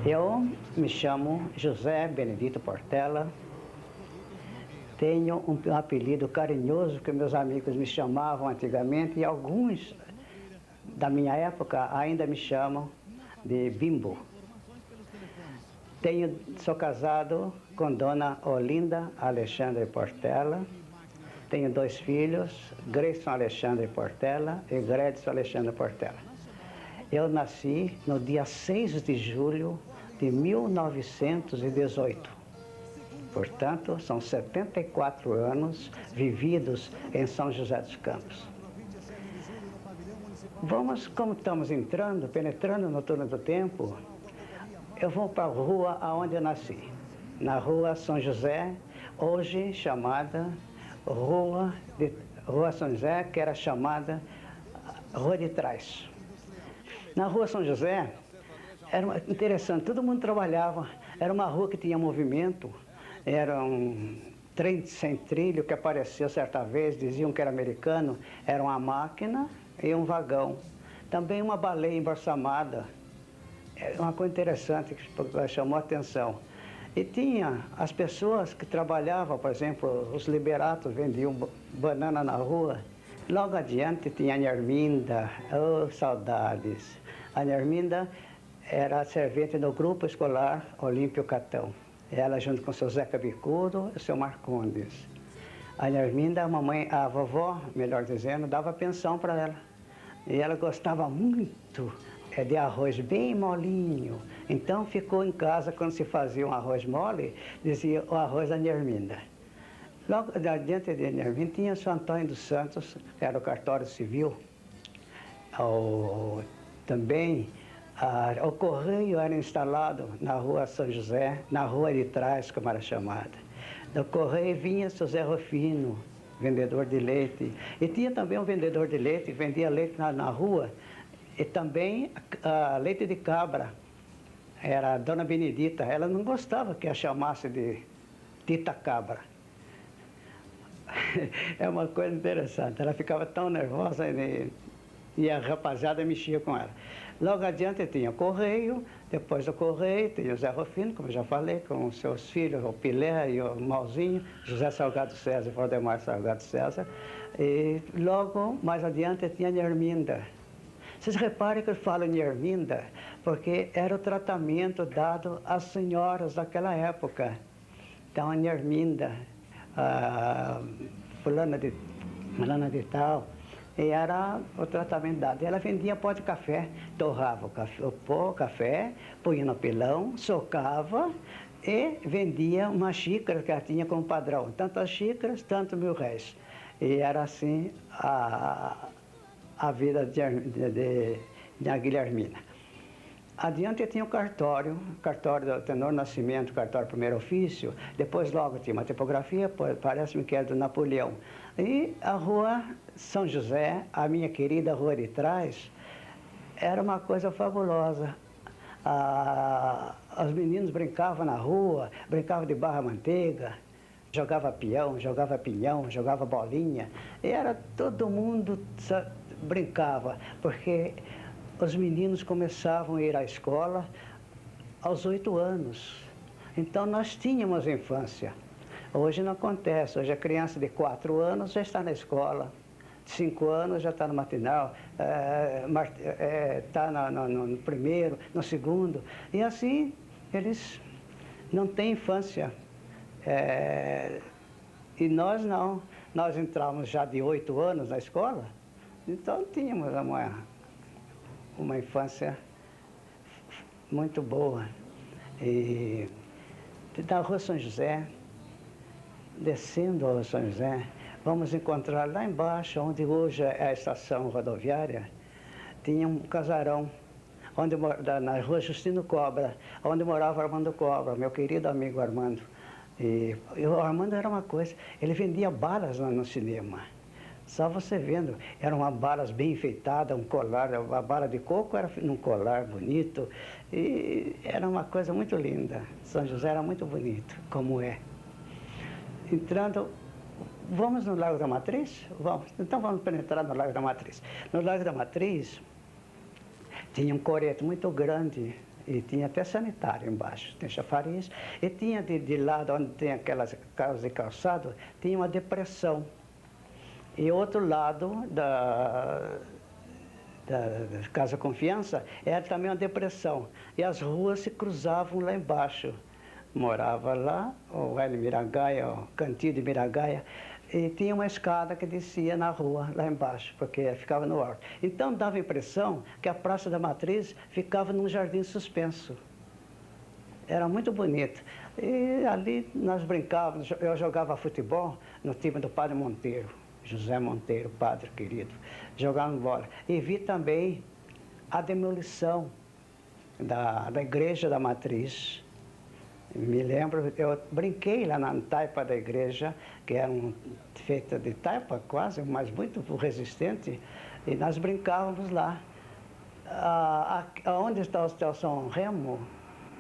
Eu me chamo José Benedito Portela, tenho um apelido carinhoso que meus amigos me chamavam antigamente e alguns da minha época ainda me chamam de Bimbo. Sou casado com dona Olinda Alexandre Portela, tenho 2 filhos, Grayson Alexandre Portela e Gredson Alexandre Portela. Eu nasci no dia 6 de julho de 1918. Portanto, são 74 anos vividos em São José dos Campos. Como estamos penetrando no túnel do tempo, eu vou para a rua onde eu nasci, na rua São José, hoje chamada Rua São José, que era chamada Rua de Trás. Na rua São José, era interessante, todo mundo trabalhava, era uma rua que tinha movimento, era um trem sem trilho que apareceu certa vez, diziam que era americano, era uma máquina e um vagão. Também uma baleia embalsamada, é uma coisa interessante que chamou a atenção. E tinha as pessoas que trabalhavam, por exemplo, os liberatos vendiam banana na rua. Logo adiante tinha a Nerminda, oh, saudades. A Nerminda era servente do grupo escolar Olímpio Catão. Ela junto com o seu Zeca Bicudo e o seu Marcondes. A Nerminda, a vovó, melhor dizendo, dava pensão para ela. E ela gostava muito de arroz bem molinho. Então ficou em casa, quando se fazia um arroz mole, dizia o arroz da Nerminda. Logo adiante de Nerminda tinha o São Antônio dos Santos, que era o cartório civil. Também o correio era instalado na rua São José, na rua de trás, como era chamada. Do correio vinha seu Zé Rufino, vendedor de leite. E tinha também um vendedor de leite, que vendia leite na rua. E também leite de cabra. Era a dona Benedita. Ela não gostava que a chamasse de Tita Cabra. É uma coisa interessante. Ela ficava tão nervosa e a rapaziada mexia com ela. Logo adiante tinha o correio, depois do correio tinha o Zé Rufino, como eu já falei, com os seus filhos, o Pilé e o Malzinho, José Salgado César e Valdemar Salgado César. E logo mais adiante tinha a Nerminda. Vocês reparem que eu falo Nerminda, porque era o tratamento dado às senhoras daquela época. Então a Nerminda, fulana de tal, e era o tratamento dado. Ela vendia pó de café, torrava o café, punha no pilão, socava e vendia uma xícara que ela tinha como padrão. Tantas xícaras, tanto R$1.000. E era assim a vida de Guilhermina. Adiante tinha o cartório do Tenor Nascimento, cartório primeiro ofício, depois logo tinha uma tipografia, parece-me que era do Napoleão. E a rua São José, a minha querida rua de trás, era uma coisa fabulosa. Os meninos brincavam na rua, brincavam de barra-manteiga, jogava peão, jogava pinhão, jogava bolinha, e era todo mundo brincava, porque os meninos começavam a ir à escola aos 8 anos. Então nós tínhamos infância. Hoje não acontece, hoje a criança de 4 anos já está na escola, de 5 anos já está no matinal, está no primeiro, no segundo, e assim eles não têm infância. E nós não, nós entramos já de 8 anos na escola, então tínhamos uma infância muito boa. E da Rua São José, descendo a Rua São José, vamos encontrar lá embaixo, onde hoje é a estação rodoviária, tinha um casarão, na Rua Justino Cobra, onde morava Armando Cobra, meu querido amigo Armando. E o Armando era uma coisa, ele vendia balas no cinema. Só você vendo, eram balas bem enfeitadas, um colar, a bala de coco era num colar bonito, e era uma coisa muito linda. São José era muito bonito, como é. Entrando, vamos no Largo da Matriz? Vamos. Então vamos penetrar no Largo da Matriz. No Largo da Matriz tinha um coreto muito grande, E tinha até sanitário embaixo, tinha chafariz. E tinha de lado, onde tem aquelas casas de calçado, tinha uma depressão. E outro lado da Casa Confiança era também uma depressão. E as ruas se cruzavam lá embaixo. Morava lá o Hélio Miragaia, o Cantinho de Miragaia, e tinha uma escada que descia na rua, lá embaixo, porque ficava no alto. Então dava a impressão que a Praça da Matriz ficava num jardim suspenso. Era muito bonito. E ali nós brincávamos, eu jogava futebol no time do Padre Monteiro, José Monteiro, padre querido, jogando bola. E vi também a demolição da Igreja da Matriz. Me lembro, eu brinquei lá na taipa da igreja, que era feita de taipa quase, mas muito resistente, e nós brincávamos lá. Onde está o Hotel São Remo,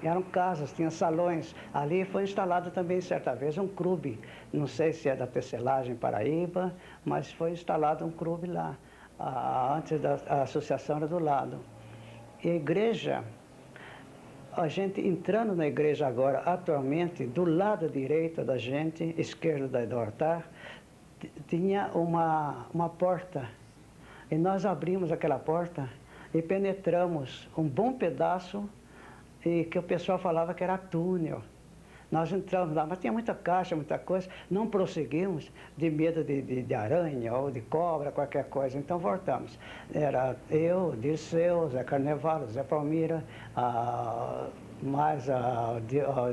eram casas, tinha salões. Ali foi instalado também, certa vez, um clube. Não sei se é da Tecelagem Paraíba, mas foi instalado um clube lá. Antes a associação era do lado. E a igreja, a gente entrando na igreja agora, atualmente, do lado direito da gente, esquerdo do altar, tinha uma porta. E nós abrimos aquela porta e penetramos um bom pedaço, e que o pessoal falava que era túnel. Nós entramos lá, mas tinha muita caixa, muita coisa, não prosseguimos de medo de aranha ou de cobra, qualquer coisa, então voltamos. Era eu, Dirceu, Zé Carnevalo, Zé Palmira, mais a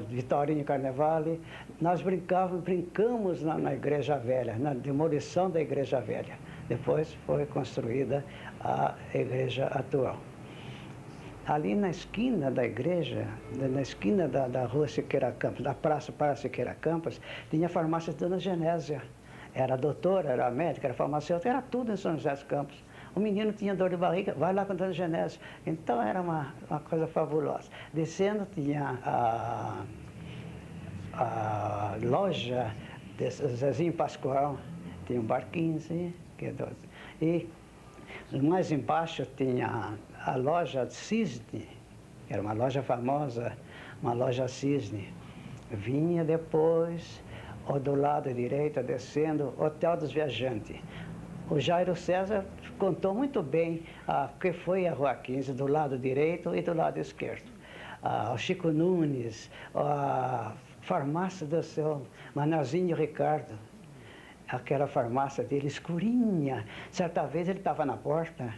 Vitorinho Carnevale. Nós brincamos na Igreja Velha, na demolição da Igreja Velha. Depois foi construída a igreja atual. Ali na esquina da igreja, na esquina da rua Siqueira Campos, da praça para Siqueira Campos, tinha a farmácia de Dona Genésia. Era doutora, era médica, era farmacêutica, era tudo em São José dos Campos. O menino tinha dor de barriga, vai lá com a Dona Genésia. Então era uma coisa fabulosa. Descendo tinha a loja de Zezinho Pascoal, tinha um barquinho assim, e mais embaixo tinha a loja Cisne, que era uma loja famosa, uma loja Cisne. Vinha depois, do lado direito, descendo, Hotel dos Viajantes. O Jairo César contou muito bem que foi a Rua 15, do lado direito e do lado esquerdo. O Chico Nunes, a farmácia do seu Manelzinho Ricardo, aquela farmácia dele escurinha. Certa vez ele estava na porta,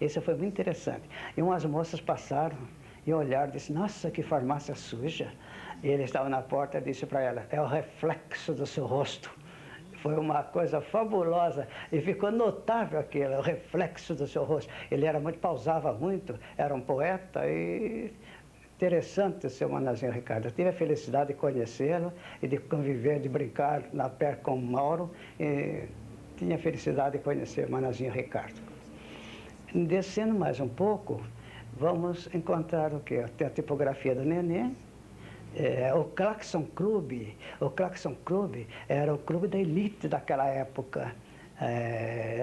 isso foi muito interessante. E umas moças passaram e olharam e disseram, nossa, que farmácia suja. E ele estava na porta e disse para ela, é o reflexo do seu rosto. Foi uma coisa fabulosa e ficou notável aquele, o reflexo do seu rosto. Ele era muito, pausava muito, era um poeta e interessante o seu Manelzinho Ricardo. Eu tive a felicidade de conhecê-lo e de conviver, de brincar na perto com o Mauro. E tinha a felicidade de conhecer o Manelzinho Ricardo. Descendo mais um pouco, vamos encontrar o quê? Tem a tipografia do Nenê, o Claxon Clube. O Claxon Clube era o clube da elite daquela época.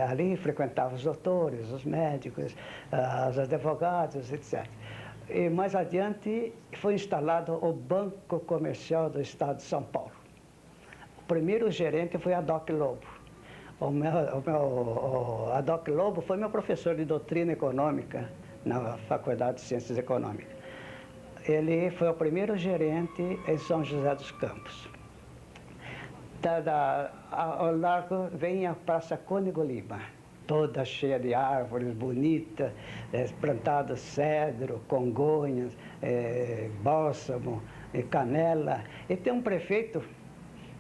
Ali frequentavam os doutores, os médicos, os advogados, etc. E mais adiante foi instalado o Banco Comercial do Estado de São Paulo. O primeiro gerente foi a Doc Lobo. A Doc Lobo foi meu professor de doutrina econômica na Faculdade de Ciências Econômicas. Ele foi o primeiro gerente em São José dos Campos. Ao largo vem a Praça Cônego Lima, toda cheia de árvores bonitas, plantado cedro, congonhas, bálsamo, canela. E tem um prefeito,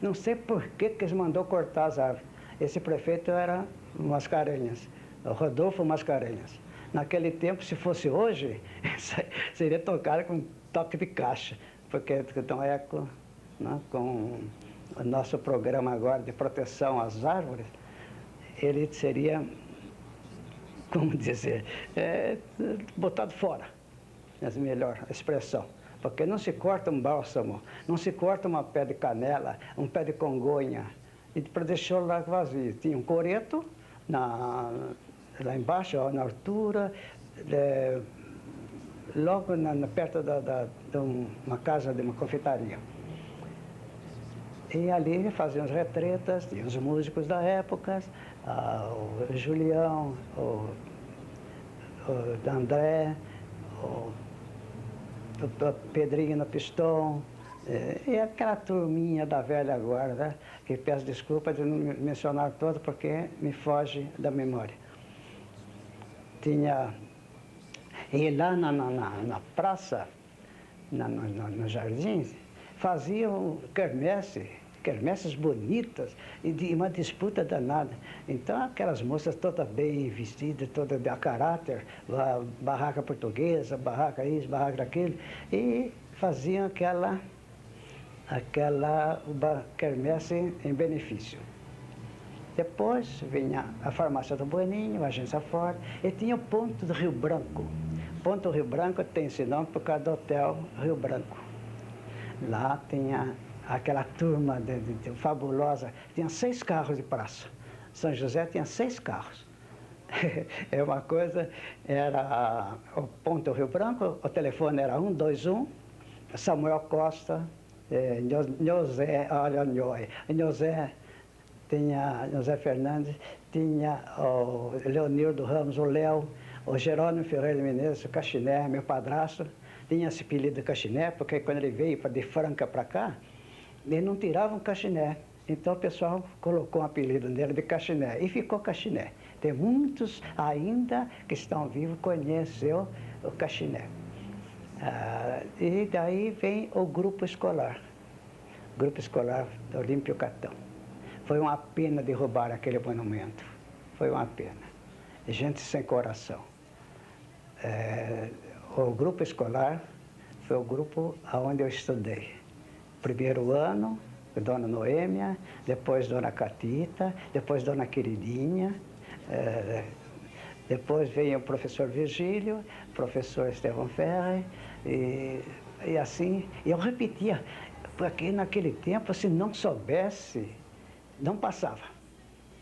não sei por que eles mandou cortar as árvores. Esse prefeito era Mascarenhas, Rodolfo Mascarenhas. Naquele tempo, se fosse hoje, seria tocado com toque de caixa, porque estão eco, né, com o nosso programa agora de proteção às árvores, ele seria, como dizer, botado fora, é a melhor expressão. Porque não se corta um bálsamo, não se corta uma pé de canela, um pé de congonha, e deixou lá vazio. Tinha um coreto lá embaixo, na altura, logo perto de uma casa, de uma confeitaria. E ali faziam as retretas, tinha os músicos da época, o Julião, o André, o Pedrinho no Pistão, e aquela turminha da velha guarda, que peço desculpa de não mencionar todo porque me foge da memória. Tinha, e lá na praça, nos jardins, faziam quermesses bonitas e de uma disputa danada. Então, aquelas moças todas bem vestidas, todas de caráter, barraca portuguesa, barraca isso, barraca aquilo, e faziam aquela quermesse em benefício. Depois vinha a farmácia do Bueninho, a agência Ford, e tinha o Ponto do Rio Branco. Ponto Rio Branco tem esse nome por causa do Hotel Rio Branco. Lá tinha aquela turma fabulosa, tinha 6 carros de praça. São José tinha 6 carros. É uma coisa, era o Ponto Rio Branco, o telefone era 121, Samuel Costa, José, olha, José, tinha José Fernandes, tinha o Leonildo Ramos, o Léo, o Jerônimo Ferreira de Menezes, o Cachiné, meu padrasto, tinha esse apelido de Cachiné, porque quando ele veio de Franca para cá, ele não tirava um Cachiné. Então o pessoal colocou um apelido dele de Cachiné e ficou Cachiné. Tem muitos ainda que estão vivos, conheceu o Cachiné. E daí vem o grupo escolar Olímpio Catão. Foi uma pena derrubar aquele monumento, foi uma pena. Gente sem coração. O grupo escolar foi o grupo onde eu estudei. Primeiro ano, Dona Noêmia, depois Dona Catita, depois Dona Queridinha, depois veio o professor Virgílio, professor Estevão Ferre, e assim, eu repetia, porque naquele tempo, se não soubesse, não passava.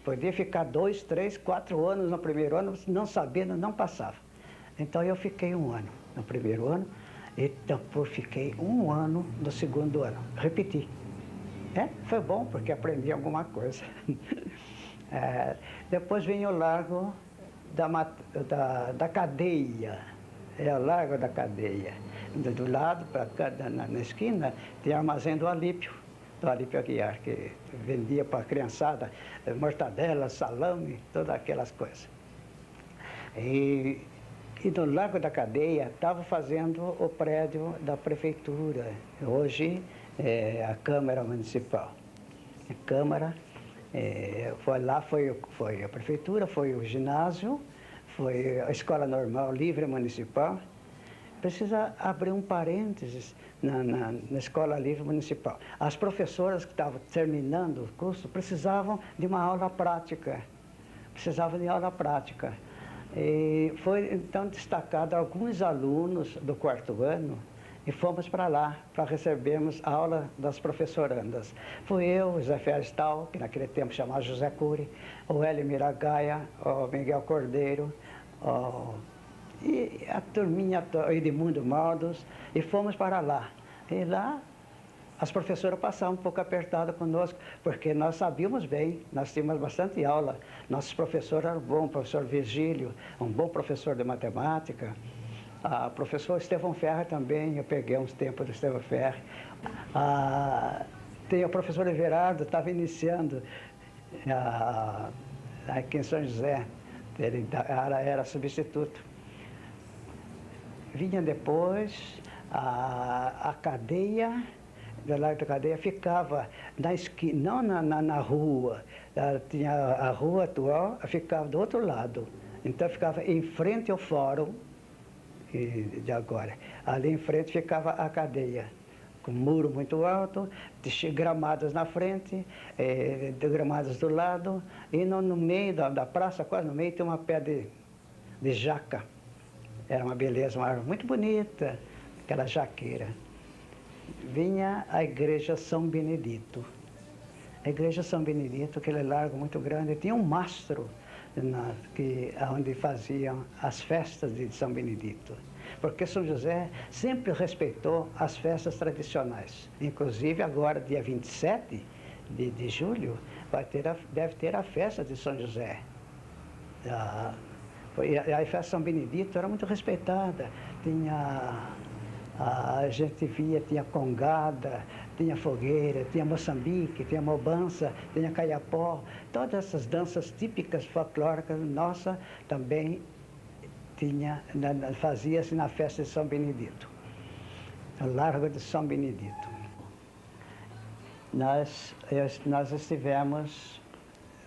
Podia ficar 2, 3, 4 anos no primeiro ano, não sabendo, não passava. Então eu fiquei 1 ano no primeiro ano, e depois fiquei 1 ano no segundo ano. Repeti. Foi bom, porque aprendi alguma coisa. Depois vem o Largo da Cadeia. É o Largo da Cadeia. Do lado, pra cá, na esquina, tem o armazém do Alípio Aguiar, que vendia para a criançada mortadela, salame, todas aquelas coisas. E no Largo da Cadeia estava fazendo o prédio da prefeitura. Hoje é a Câmara Municipal. A Câmara, foi a prefeitura, foi o ginásio, foi a Escola Normal Livre Municipal. Precisa abrir um parênteses na Escola Livre Municipal. As professoras que estavam terminando o curso precisavam de uma aula prática. E foi então destacado alguns alunos do 4º ano e fomos para lá para recebermos a aula das professorandas. Fui eu, José Ferstal, que naquele tempo chamava José Cury, o Hélio Miragaia, o Miguel Cordeiro, e a turminha, Edmundo Maldos, e fomos para lá. E lá as professoras passavam um pouco apertadas conosco, porque nós sabíamos bem, nós tínhamos bastante aula. Nossos professores eram bons, o professor Virgílio, um bom professor de matemática, o professor Estevão Ferre também, eu peguei uns tempos do Estevão Ferre. Tem o professor Everardo, estava iniciando aqui em São José, ele era substituto. Vinha depois a cadeia, do Largo da Cadeia, ficava na esquina, não na rua, tinha a rua atual, ficava do outro lado. Então ficava em frente ao fórum de agora. Ali em frente ficava a cadeia, com um muro muito alto, gramados na frente, gramados do lado, e no meio da praça, quase no meio, tem uma pé de jaca. Era uma beleza, uma árvore muito bonita, aquela jaqueira. Vinha a Igreja São Benedito. A Igreja São Benedito, aquele largo muito grande, tinha um mastro onde faziam as festas de São Benedito. porque São José sempre respeitou as festas tradicionais. Inclusive agora, dia 27 de julho, deve ter a festa de São José. A festa de São Benedito era muito respeitada. A gente via, tinha congada, tinha fogueira, tinha moçambique, tinha mobança, tinha caiapó. Todas essas danças típicas folclóricas nossa também fazia-se na festa de São Benedito, no Largo de São Benedito. Nós estivemos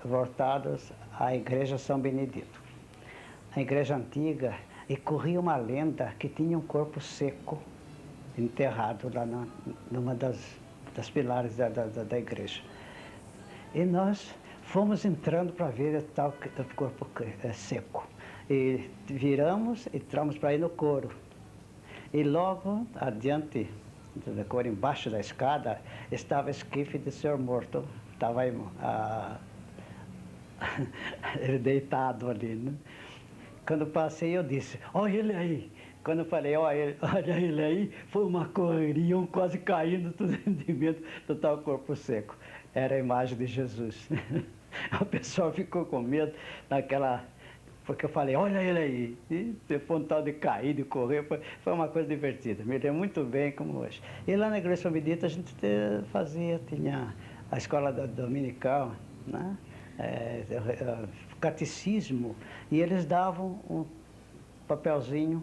voltados à Igreja São Benedito. A igreja antiga, e corria uma lenda que tinha um corpo seco enterrado lá numa das pilares da igreja. E nós fomos entrando para ver tal corpo seco. E viramos e entramos para ir no coro. E logo adiante, no coro, embaixo da escada, estava o esquife de Senhor Morto. Estava ele deitado ali, né? Quando passei, eu disse, olha ele aí. Quando eu falei, olha ele aí, foi uma correria, quase caindo tudo de medo do tal corpo seco. Era a imagem de Jesus. O pessoal ficou com medo porque eu falei, olha ele aí. E depois um tal de cair, de correr, foi uma coisa divertida. Me lembro muito bem como hoje. E lá na Igreja São Benedito a gente tinha a escola dominical, né? Catecismo, e eles davam um papelzinho,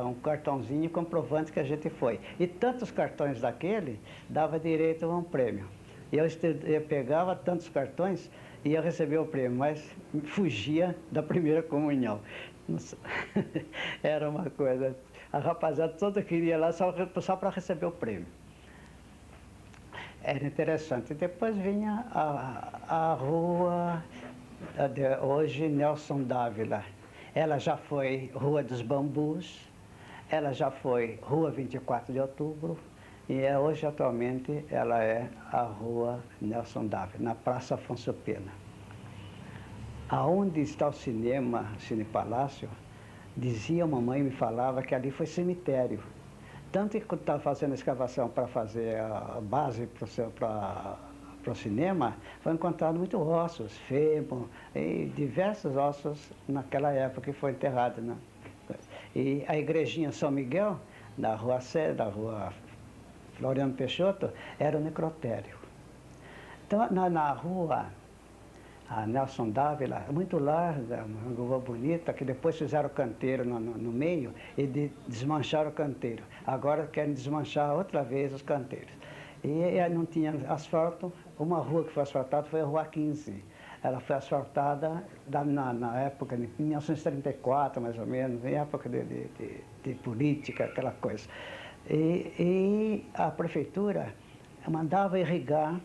um cartãozinho comprovante que a gente foi. E tantos cartões daquele dava direito a um prêmio. E eu pegava tantos cartões e ia receber o prêmio, mas fugia da primeira comunhão. Era uma coisa. A rapaziada toda queria lá só para receber o prêmio. Era interessante. Depois vinha a rua, hoje Nelson Dávila. Ela já foi Rua dos Bambus, ela já foi Rua 24 de Outubro, e hoje, atualmente, ela é a Rua Nelson Dávila, na Praça Afonso Pena. Aonde está o cinema, Cine Palácio, dizia a mamãe, me falava que ali foi cemitério. Tanto que quando estava fazendo a escavação para fazer a base para o cinema, foi encontrado muitos ossos, fêmur, e diversos ossos naquela época que foi enterrado, né? E a igrejinha São Miguel, da rua Floriano Peixoto, era o necrotério. Então, na rua a Nelson Dávila, muito larga, uma rua bonita, que depois fizeram canteiro no meio e desmancharam o canteiro. Agora querem desmanchar outra vez os canteiros. E não tinha asfalto. Uma rua que foi asfaltada foi a Rua 15. Ela foi asfaltada na época de 1934, mais ou menos, em época de política, aquela coisa. E a prefeitura mandava irrigar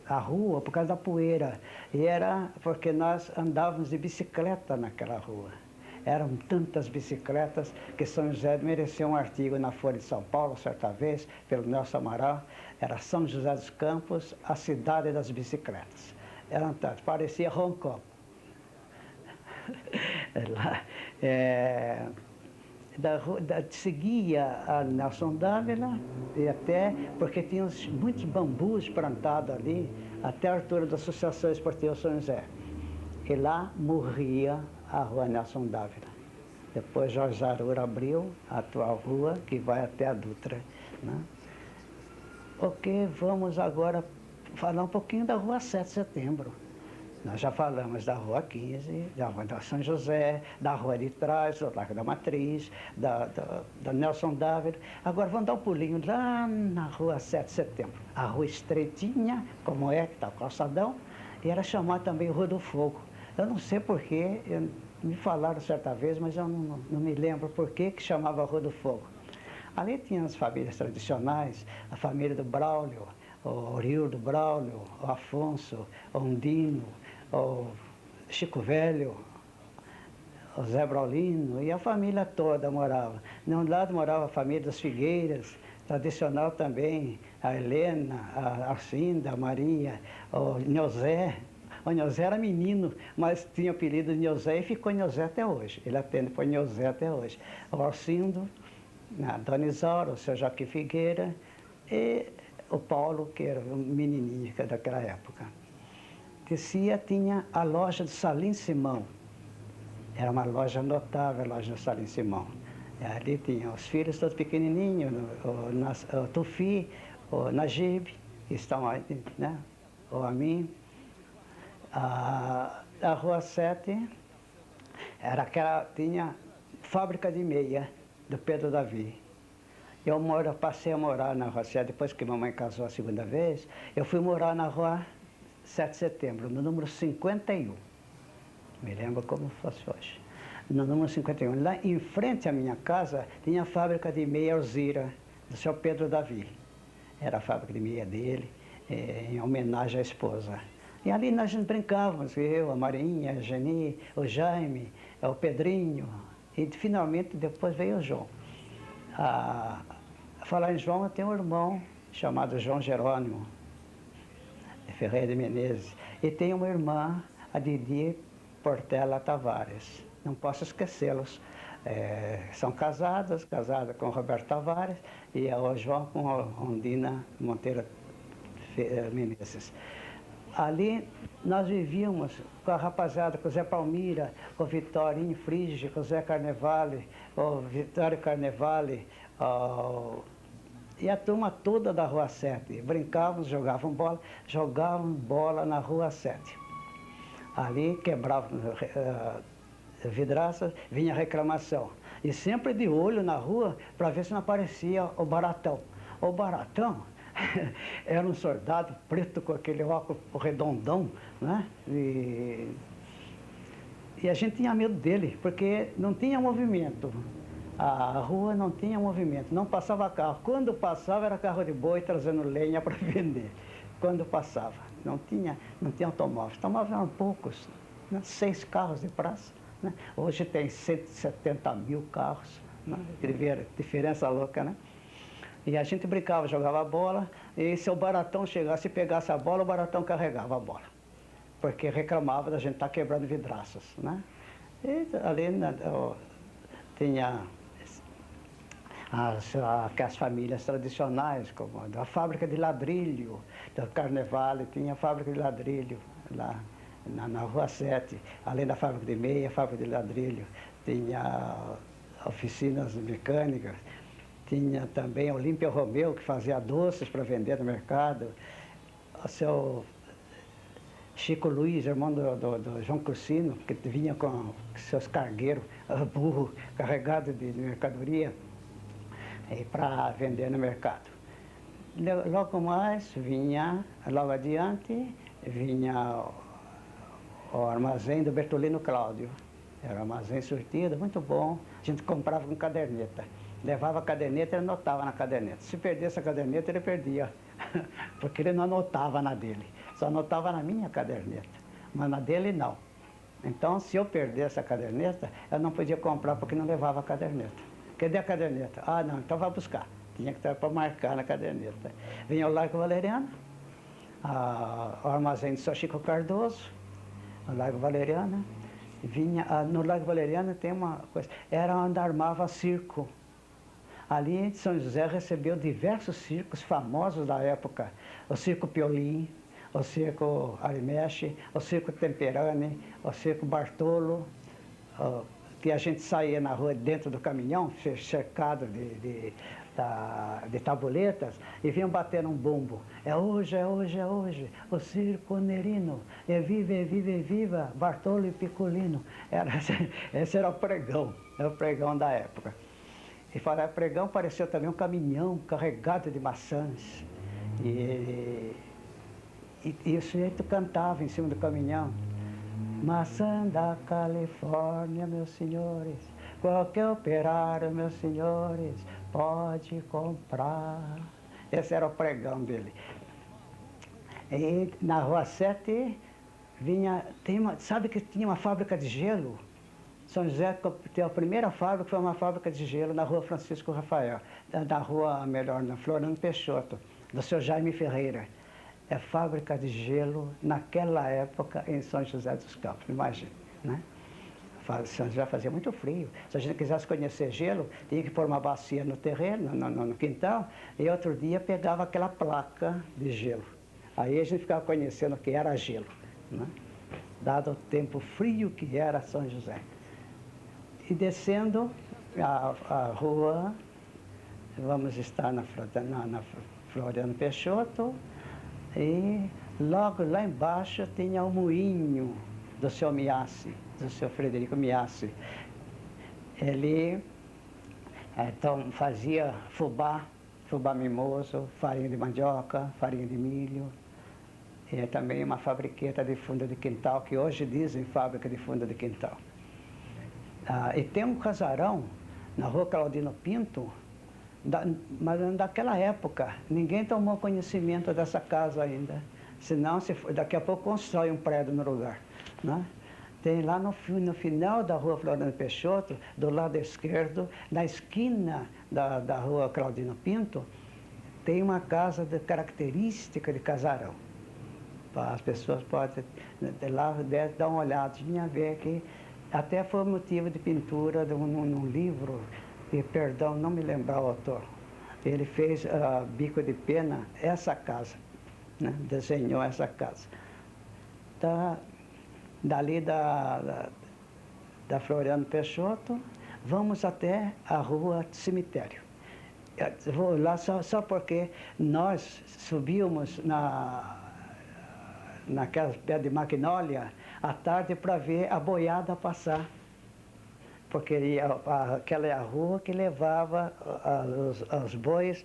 a rua por causa da poeira. E era porque nós andávamos de bicicleta naquela rua. Eram tantas bicicletas que São José mereceu um artigo na Folha de São Paulo, certa vez, pelo Nelson Amaral. Era São José dos Campos, a cidade das bicicletas. Eram tantas, parecia Hong Kong. Seguia a Nelson Dávila, e até porque tinha muitos bambus plantados ali, até a altura da Associação Esportiva São José. E lá morria a Rua Nelson Dávila. Depois Jorge Zarur abriu a atual rua, que vai até a Dutra, né? Ok, vamos agora falar um pouquinho da Rua 7 de Setembro. Nós já falamos da Rua 15, da Rua da São José, da Rua de Trás, do Largo da Matriz, da Nelson Dávila. Agora vamos dar um pulinho lá na Rua 7 de Setembro. A Rua estreitinha, como é, que está o calçadão, e era chamada também Rua do Fogo. Eu não sei porquê, me falaram certa vez, mas eu não me lembro por que chamava Rua do Fogo. Ali tinha as famílias tradicionais, a família do Braulio, o Orildo Braulio, o Afonso, o Undino, o Chico Velho, o Zé Braulino, e a família toda morava. De um lado morava a família das Figueiras, tradicional também, a Helena, a Arcinda, a Maria, o Neuzé, O Nhosé era menino, mas tinha o apelido de Nhosé e ficou Nhosé até hoje. Ele atende por Nhosé até hoje. O Alcindo, a Dona Isaura, o seu Joaquim Figueira e o Paulo, que era um menininho daquela época. Descia, tinha a loja de Salim Simão. Era uma loja notável, a loja de Salim Simão. Ali tinha os filhos todos pequenininhos, o Tufi, o Najib, que estão aí, né? O Amin. A Rua 7 era aquela, tinha fábrica de meia do Pedro Davi. Eu passei a morar na Rua 7, depois que mamãe casou a segunda vez, eu fui morar na Rua 7 de Setembro, no número 51. Me lembro como fosse hoje. No número 51. Lá em frente à minha casa, tinha a fábrica de meia Alzira, do seu Pedro Davi. Era a fábrica de meia dele, em homenagem à esposa. E ali nós brincávamos, eu, a Marinha, a Geni, o Jaime, o Pedrinho, e finalmente depois veio o João. Falar em João, eu tenho um irmão chamado João Jerônimo Ferreira de Menezes, e tenho uma irmã, a Didi Portela Tavares. Não posso esquecê-los. São casadas com o Roberto Tavares e o João com a Rondina Monteiro Menezes. Ali nós vivíamos com a rapaziada, com o Zé Palmira, com o Vitorinho Frige, com o Zé Carnevale, o Vitório Carnevale, e a turma toda da Rua 7. Brincávamos, jogavam bola na Rua 7. Ali quebravam vidraças, vinha reclamação. E sempre de olho na rua para ver se não aparecia o Baratão. O Baratão era um soldado preto com aquele óculos redondão, né? E a gente tinha medo dele, porque não tinha movimento. A rua não tinha movimento, não passava carro. Quando passava era carro de boi trazendo lenha para vender. Quando passava, não tinha automóveis. Automóveis eram poucos, né? 6 carros de praça. Né? Hoje tem 170 mil carros, né? Diferença louca, né? E a gente brincava, jogava bola, e se o Baratão chegasse e pegasse a bola, o Baratão carregava a bola. Porque reclamava da gente estar quebrando vidraças, né? E ali tinha as famílias tradicionais, como a fábrica de ladrilho, do Carnevale, tinha a fábrica de ladrilho lá na Rua 7, além da fábrica de meia, a fábrica de ladrilho, tinha oficinas mecânicas, tinha também a Olímpia Romeu, que fazia doces para vender no mercado, o seu Chico Luiz, irmão do João Cursino, que vinha com seus cargueiros, burro, carregado de mercadoria, para vender no mercado. Logo mais vinha, logo adiante, vinha o armazém do Bertolino Cláudio. Era um armazém sortido, muito bom. A gente comprava com caderneta. Levava a caderneta e anotava na caderneta. Se perdesse a caderneta, ele perdia, porque ele não anotava na dele. Só anotava na minha caderneta, mas na dele não. Então, se eu perdesse a caderneta, eu não podia comprar porque não levava a caderneta. Cadê a caderneta? Ah, não, então vai buscar. Tinha que estar para marcar na caderneta. Vinha o Largo Valeriano, o armazém de São Chico Cardoso, o Largo Valeriano. Vinha, no Largo Valeriano tem uma coisa, era onde armava circo. Ali São José recebeu diversos circos famosos da época. O Circo Piolim, o Circo Arimeche, o Circo Temperane, o Circo Bartolo, que a gente saía na rua dentro do caminhão, cercado de tabuletas, e vinham batendo um bumbo. É hoje, é hoje, é hoje, o Circo Nerino, é viva, Bartolo e Picolino. Esse era o pregão da época. E falar pregão, apareceu também um caminhão carregado de maçãs. E o sujeito cantava em cima do caminhão. Maçã da Califórnia, meus senhores, qualquer operário, meus senhores, pode comprar. Esse era o pregão dele. E na Rua 7 vinha, sabe que tinha uma fábrica de gelo? São José tem a primeira fábrica, foi uma fábrica de gelo na Rua Francisco Rafael, na Rua, melhor, na Floriano Peixoto, do seu Jaime Ferreira. é fábrica de gelo naquela época em São José dos Campos, imagina, né? São José fazia muito frio. Se a gente quisesse conhecer gelo, tinha que pôr uma bacia no terreno, no quintal, e outro dia pegava aquela placa de gelo. Aí a gente ficava conhecendo o que era gelo, né? Dado o tempo frio que era São José. E descendo a rua, vamos estar na Floriano Peixoto, e logo lá embaixo tinha o moinho do seu Miassi, do seu Frederico Miassi. Ele então fazia fubá mimoso, farinha de mandioca, farinha de milho. E é também uma fabriqueta de fundo de quintal, que hoje dizem fábrica de fundo de quintal. E tem um casarão na rua Claudino Pinto, mas daquela época, ninguém tomou conhecimento dessa casa ainda. Senão, daqui a pouco constrói um prédio no lugar, né? Tem lá no final da rua Floriano Peixoto, do lado esquerdo, na esquina da rua Claudino Pinto, tem uma casa característica de casarão. As pessoas podem lá dar uma olhadinha, ver que até foi motivo de pintura num livro, e perdão, não me lembrar o autor. Ele fez Bico de Pena, essa casa, né? Desenhou essa casa. Dali da Floriano Peixoto, vamos até a rua Cemitério. Eu vou lá só porque nós subíamos naquela pé de Magnólia à tarde para ver a boiada passar. Porque aquela é a rua que levava os bois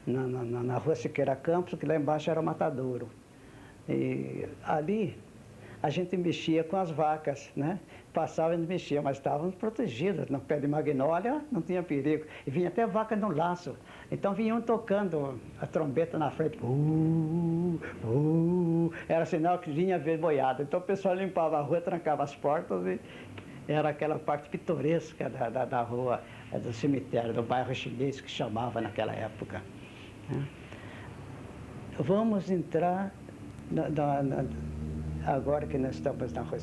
na rua Siqueira Campos, que lá embaixo era o matadouro. E ali a gente mexia com as vacas, né? Passava e mexia, mas estávamos protegidos. No pé de Magnólia não tinha perigo. E vinha até vaca no laço. Então vinham tocando a trombeta na frente. Era sinal que vinha ver boiada. Então o pessoal limpava a rua, trancava as portas e era aquela parte pitoresca da rua, do cemitério, do bairro chinês, que chamava naquela época. Vamos entrar agora que nós estamos na rua,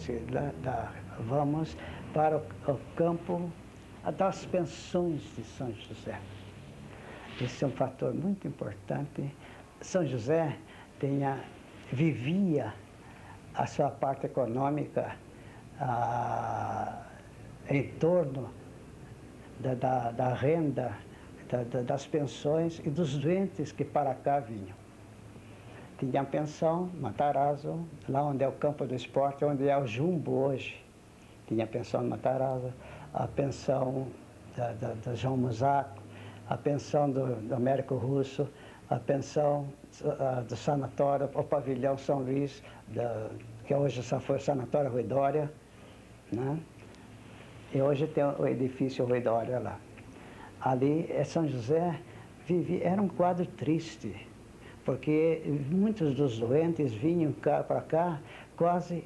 vamos para o campo das pensões de São José. Esse é um fator muito importante. São José vivia a sua parte econômica em torno da renda, das pensões e dos doentes que para cá vinham. Tinha a pensão, Matarazzo, lá onde é o campo do esporte, onde é o Jumbo hoje. Tinha a pensão de Matarazzo, a pensão da João Musaco, a pensão do Américo Russo, a pensão do sanatório, o pavilhão São Luís, que hoje só foi o sanatório Rui Dória, né? E hoje tem o edifício Rui Dória lá. Ali, São José era um quadro triste, porque muitos dos doentes vinham para cá quase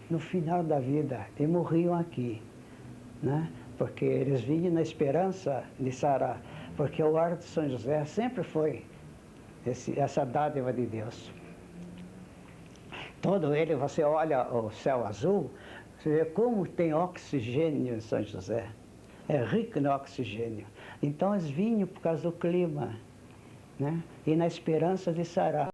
no final da vida e morriam aqui, né? Porque eles vinham na esperança de sarar, porque o ar de São José sempre foi essa dádiva de Deus. Todo ele, você olha o céu azul, você vê como tem oxigênio em São José. É rico no oxigênio. Então eles vinham por causa do clima, né? E na esperança de sarar.